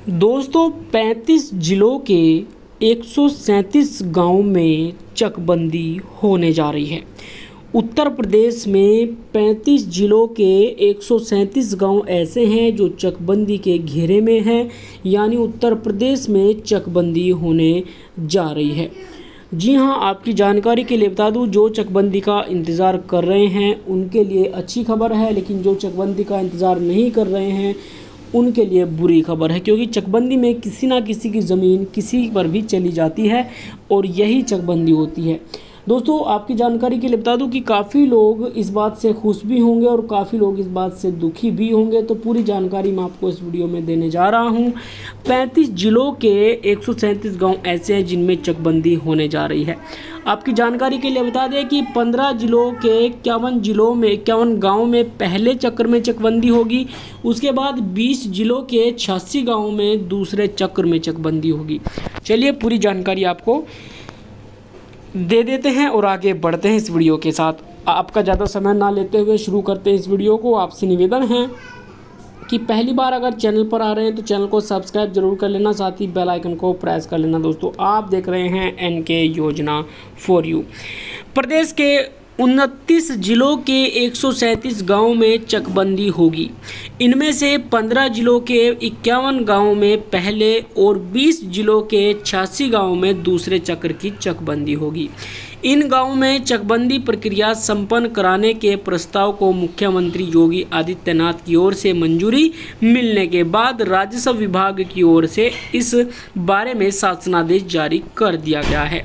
दोस्तों 35 जिलों के 137 गांव में चकबंदी होने जा रही है। उत्तर प्रदेश में 35 जिलों के 137 गांव ऐसे हैं जो चकबंदी के घेरे में हैं, यानी उत्तर प्रदेश में चकबंदी होने जा रही है। जी हाँ, आपकी जानकारी के लिए बता दूं, जो चकबंदी का इंतज़ार कर रहे हैं उनके लिए अच्छी खबर है, लेकिन जो चकबंदी का इंतज़ार नहीं कर रहे हैं उनके लिए बुरी खबर है, क्योंकि चकबंदी में किसी ना किसी की ज़मीन किसी पर भी चली जाती है और यही चकबंदी होती है। दोस्तों आपकी जानकारी के लिए बता दूं कि काफ़ी लोग इस बात से खुश भी होंगे और काफ़ी लोग इस बात से दुखी भी होंगे, तो पूरी जानकारी मैं आपको इस वीडियो में देने जा रहा हूं। 35 जिलों के 137 गांव ऐसे हैं जिनमें चकबंदी होने जा रही है। आपकी जानकारी के लिए बता दें कि 15 जिलों के 51 गाँव में पहले चक्र में चकबंदी होगी। उसके बाद 20 जिलों के 86 गाँव में दूसरे चक्र में चकबंदी होगी। चलिए पूरी जानकारी आपको दे देते हैं और आगे बढ़ते हैं इस वीडियो के साथ। आपका ज़्यादा समय ना लेते हुए शुरू करते हैं इस वीडियो को। आपसे निवेदन है कि पहली बार अगर चैनल पर आ रहे हैं तो चैनल को सब्सक्राइब जरूर कर लेना, साथ ही बेल आइकन को प्रेस कर लेना। दोस्तों आप देख रहे हैं एनके योजना फॉर यू। प्रदेश के 29 जिलों के 137 गाँव में चकबंदी होगी। इनमें से 15 जिलों के 51 गाँव में पहले और 20 जिलों के 86 गाँव में दूसरे चक्र की चकबंदी होगी। इन गाँवों में चकबंदी प्रक्रिया संपन्न कराने के प्रस्ताव को मुख्यमंत्री योगी आदित्यनाथ की ओर से मंजूरी मिलने के बाद राजस्व विभाग की ओर से इस बारे में शासनादेश जारी कर दिया गया है।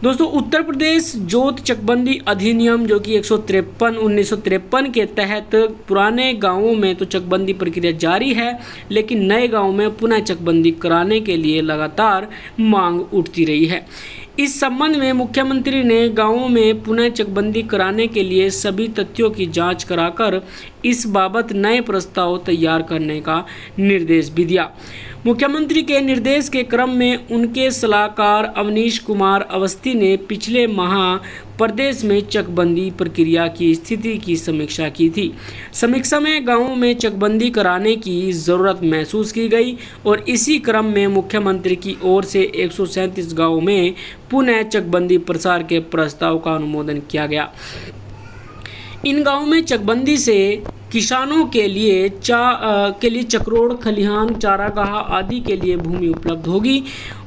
दोस्तों उत्तर प्रदेश जोत चकबंदी अधिनियम जो कि 1953 के तहत पुराने गांवों में तो चकबंदी प्रक्रिया जारी है, लेकिन नए गांवों में पुनः चकबंदी कराने के लिए लगातार मांग उठती रही है। इस संबंध में मुख्यमंत्री ने गांवों में पुनः चकबंदी कराने के लिए सभी तथ्यों की जांच कराकर इस बाबत नए प्रस्ताव तैयार करने का निर्देश भी दिया। मुख्यमंत्री के निर्देश के क्रम में उनके सलाहकार अवनीश कुमार अवस्थी ने पिछले माह प्रदेश में चकबंदी प्रक्रिया की स्थिति की समीक्षा की थी। समीक्षा में गांवों में चकबंदी कराने की ज़रूरत महसूस की गई और इसी क्रम में मुख्यमंत्री की ओर से 137 गांवों में पुनः चकबंदी प्रसार के प्रस्ताव का अनुमोदन किया गया। इन गांवों में चकबंदी से किसानों के लिए चकरोड़, खलिहान, चारागाह आदि के लिए भूमि उपलब्ध होगी।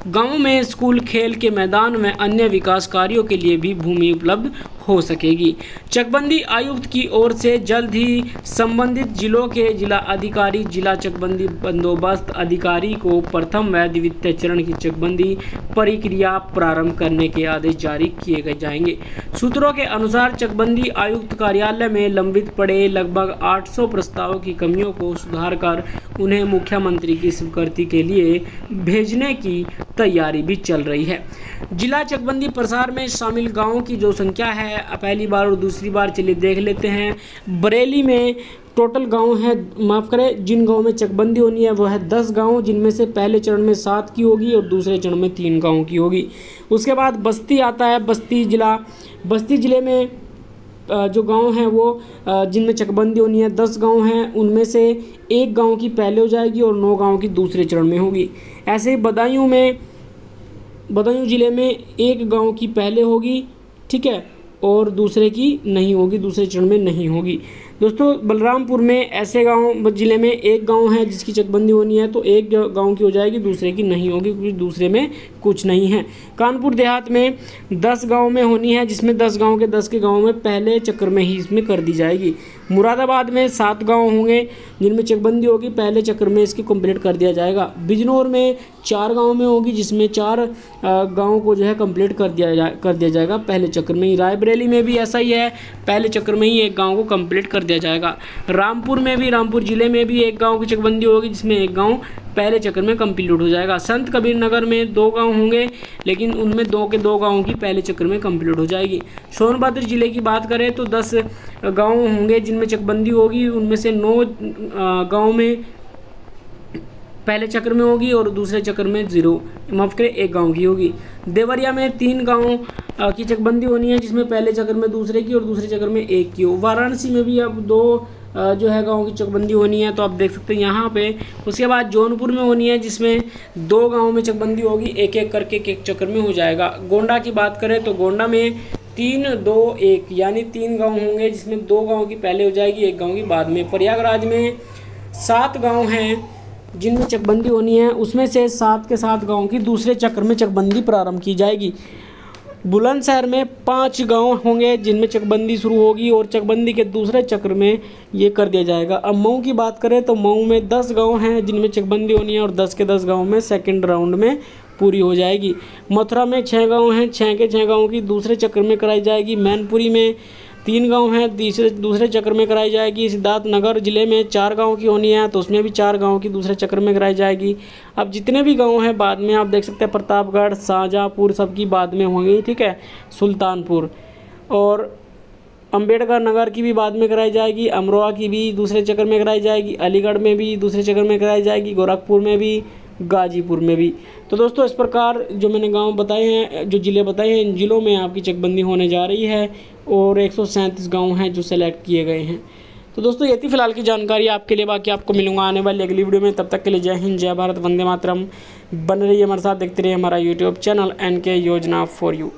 गांव में स्कूल, खेल के मैदान में अन्य विकास कार्यों के लिए भी भूमि उपलब्ध हो सकेगी। चकबंदी आयुक्त की ओर से जल्द ही संबंधित जिलों के जिला अधिकारी, जिला चकबंदी बंदोबस्त अधिकारी को प्रथम व द्वितीय चरण की चकबंदी प्रक्रिया प्रारंभ करने के आदेश जारी किए जाएंगे। सूत्रों के अनुसार चकबंदी आयुक्त कार्यालय में लंबित पड़े लगभग 800 प्रस्तावों की कमियों को सुधार कर उन्हें मुख्यमंत्री की स्वीकृति के लिए भेजने की तैयारी भी चल रही है। जिला चकबंदी प्रसार में शामिल गांवों की जो संख्या है, पहली बार और दूसरी बार चलिए देख लेते हैं। बरेली में टोटल गांव है, माफ़ करें, जिन गांव में चकबंदी होनी है वो है 10 गांव, जिनमें से पहले चरण में 7 की होगी और दूसरे चरण में 3 गाँव की होगी। उसके बाद बस्ती आता है, बस्ती जिले में जो गांव हैं वो जिनमें चकबंदी होनी है 10 गांव हैं, उनमें से 1 गांव की पहले हो जाएगी और 9 गांव की दूसरे चरण में होगी। ऐसे ही बदायूं जिले में 1 गांव की पहले होगी, ठीक है, और दूसरे की नहीं होगी, दूसरे चरण में नहीं होगी। दोस्तों बलरामपुर में ऐसे गांव जिले में 1 गांव है जिसकी चकबंदी होनी है, तो 1 गांव की हो जाएगी, दूसरे की नहीं होगी क्योंकि दूसरे में कुछ नहीं है। कानपुर देहात में 10 गांव में होनी है, जिसमें 10 गांव के 10 के गाँव में पहले चक्र में ही इसमें कर दी जाएगी। मुरादाबाद में 7 गांव होंगे जिनमें चकबंदी होगी, पहले चक्र में इसकी कंप्लीट कर दिया जाएगा। बिजनौर में 4 गाँव में होगी, जिसमें 4 गाँव को जो है कंप्लीट कर दिया जाएगा पहले चक्र में ही। रायबरेली में भी ऐसा ही है, पहले चक्र में ही 1 गाँव को कंप्लीट कर दिया जाएगा। रामपुर जिले में भी 1 गाँव की चकबंदी होगी, जिसमें 1 गाँव पहले चक्र में कंप्लीट हो जाएगा। संत कबीर नगर में 2 गांव होंगे, लेकिन उनमें 2 के 2 गांवों की पहले चक्र में कंप्लीट हो जाएगी। सोनभद्र जिले की बात करें तो 10 गांव होंगे जिनमें चकबंदी होगी, उनमें से 9 गांव में पहले चक्र में होगी और दूसरे चक्र में 1 गांव की होगी। देवरिया में 3 गांव की चकबंदी होनी है, जिसमें पहले चक्र में दूसरे की और दूसरे चक्र में 1 की हो। वाराणसी में भी अब 2 जो है गाँव की चकबंदी होनी है, तो आप देख सकते हैं यहाँ पे। उसके बाद जौनपुर में होनी है, जिसमें 2 गाँव में चकबंदी होगी, एक एक करके एक चक्कर में हो जाएगा। गोंडा की बात करें तो गोंडा में 3, 2, 1 यानी 3 गाँव होंगे, जिसमें 2 गाँव की पहले हो जाएगी, 1 गाँव की बाद में। प्रयागराज में 7 गाँव हैं जिनमें चकबंदी होनी है, उसमें से 7 के 7 गाँव की दूसरे चक्र में चकबंदी प्रारंभ की जाएगी। बुलंदशहर में 5 गांव होंगे जिनमें चकबंदी शुरू होगी और चकबंदी के दूसरे चक्र में ये कर दिया जाएगा। अब मऊ की बात करें तो मऊ में 10 गांव हैं जिनमें चकबंदी होनी है और 10 के 10 गांव में सेकंड राउंड में पूरी हो जाएगी। मथुरा में 6 गांव हैं, 6 के 6 गाँव की दूसरे चक्र में कराई जाएगी। मैनपुरी में 3 गांव हैं, दूसरे चक्र में कराई जाएगी। सिद्धार्थनगर जिले में 4 गांव की होनी है, तो उसमें भी 4 गांव की दूसरे चक्र में कराई जाएगी। अब जितने भी गांव हैं बाद में आप देख सकते हैं, प्रतापगढ़, शाहजहाँपुर सबकी बाद में होंगी, ठीक है, सुल्तानपुर और अंबेडकर नगर की भी बाद में कराई जाएगी। अमरोहा की भी दूसरे चक्र में कराई जाएगी। अलीगढ़ में भी दूसरे चक्र में कराई जाएगी। गोरखपुर में भी, गाजीपुर में भी। तो दोस्तों इस प्रकार जो मैंने गांव बताए हैं, जो ज़िले बताए हैं, इन ज़िलों में आपकी चकबंदी होने जा रही है और 137 गांव हैं जो सेलेक्ट किए गए हैं। तो दोस्तों ये थी फिलहाल की जानकारी आपके लिए। बाकी आपको मिलूंगा आने वाली अगली वीडियो में। तब तक के लिए जय हिंद, जय भारत, वंदे मातरम। बन रही हमारे साथ, देखते रहिए हमारा यूट्यूब चैनल NK योजना फॉर यू।